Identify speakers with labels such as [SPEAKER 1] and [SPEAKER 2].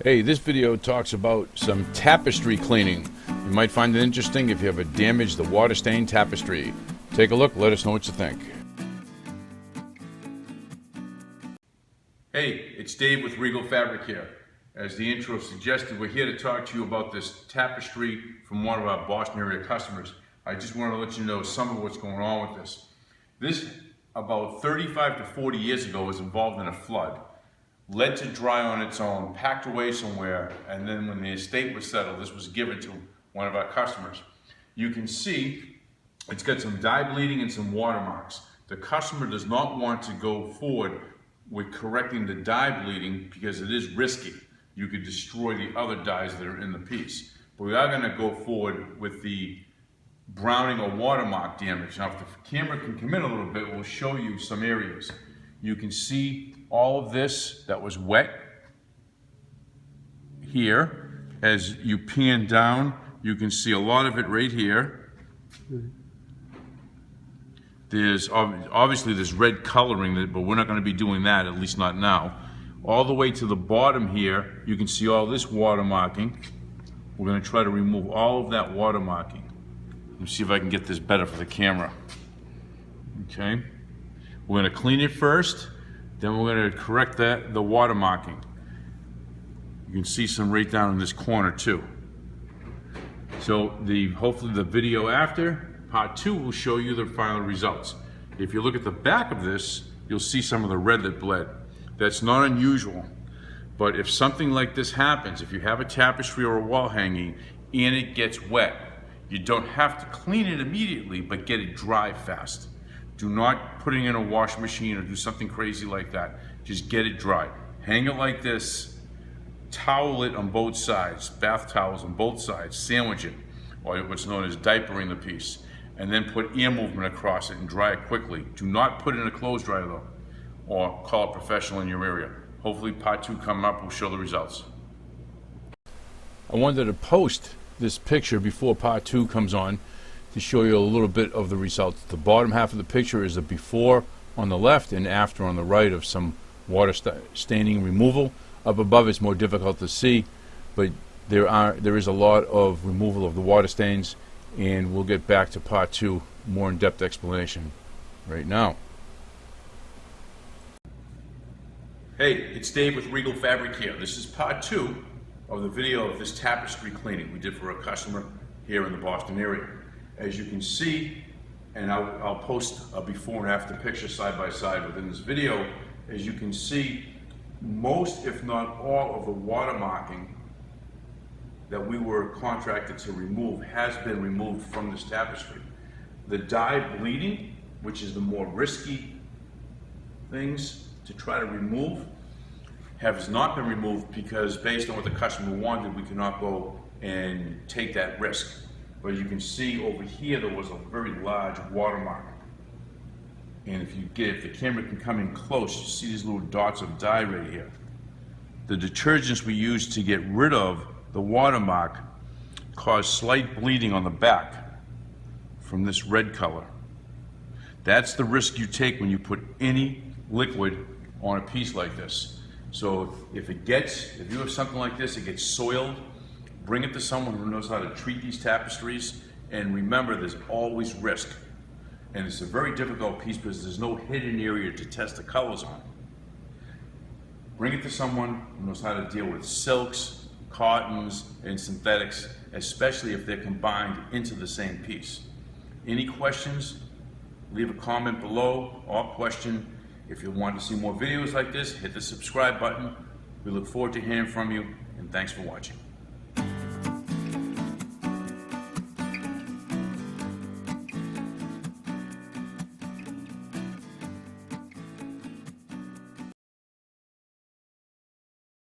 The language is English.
[SPEAKER 1] Hey, this video talks about some tapestry cleaning. You might find it interesting if you have a damaged the water stained tapestry. Take a look, let us know what you think. Hey, it's Dave with Regal Fabric here. As the intro suggested, we're here to talk to you about this tapestry from one of our Boston area customers. I just want to let you know some of what's going on with this. This, about 35 to 40 years ago, was involved in a flood. Led to dry on its own, packed away somewhere, and then when the estate was settled, this was given to one of our customers. You can see it's got some dye bleeding and some watermarks. The customer does not want to go forward with correcting the dye bleeding because it is risky. You could destroy the other dyes that are in the piece. But we are going to go forward with the browning or watermark damage. Now if the camera can come in a little bit, we'll show you some areas. You can see all of this that was wet here. As you pan down, you can see a lot of it right here. There's obviously this red coloring, but we're not going to be doing that, at least not now. All the way to the bottom here, you can see all this watermarking. We're going to try to remove all of that watermarking. Let me see if I can get this better for the camera. Okay. We're going to clean it first, then we're going to correct the watermarking. You can see some right down in this corner too. So hopefully the video after, part 2, will show you the final results. If you look at the back of this, you'll see some of the red that bled. That's not unusual, but if something like this happens, if you have a tapestry or a wall hanging and it gets wet, you don't have to clean it immediately, but get it dry fast. Do not put it in a washing machine or do something crazy like that. Just get it dry. Hang it like this, towel it on both sides, bath towels on both sides, sandwich it, or what's known as diapering the piece, and then put air movement across it and dry it quickly. Do not put it in a clothes dryer though, or call a professional in your area. Hopefully part 2 coming up will show the results. I wanted to post this picture before part 2 comes on to show you a little bit of the results. The bottom half of the picture is the before on the left and after on the right of some water staining removal. Up above it's more difficult to see, but there is a lot of removal of the water stains, and we'll get back to part 2, more in-depth explanation right now. Hey, it's Dave with Regal Fabric here. This is part 2 of the video of this tapestry cleaning we did for a customer here in the Boston area. As you can see, and I'll post a before and after picture side by side within this video, as you can see, most if not all of the watermarking that we were contracted to remove has been removed from this tapestry. The dye bleeding, which is the more risky things to try to remove, has not been removed because based on what the customer wanted, we cannot go and take that risk. But you can see over here there was a very large watermark. And if the camera can come in close, you see these little dots of dye right here. The detergents we use to get rid of the watermark cause slight bleeding on the back from this red color. That's the risk you take when you put any liquid on a piece like this. So if you have something like this, it gets soiled, bring it to someone who knows how to treat these tapestries, and remember there's always risk. And it's a very difficult piece because there's no hidden area to test the colors on. Bring it to someone who knows how to deal with silks, cottons, and synthetics, especially if they're combined into the same piece. Any questions? Leave a comment below or question. If you want to see more videos like this, hit the subscribe button. We look forward to hearing from you, and thanks for watching.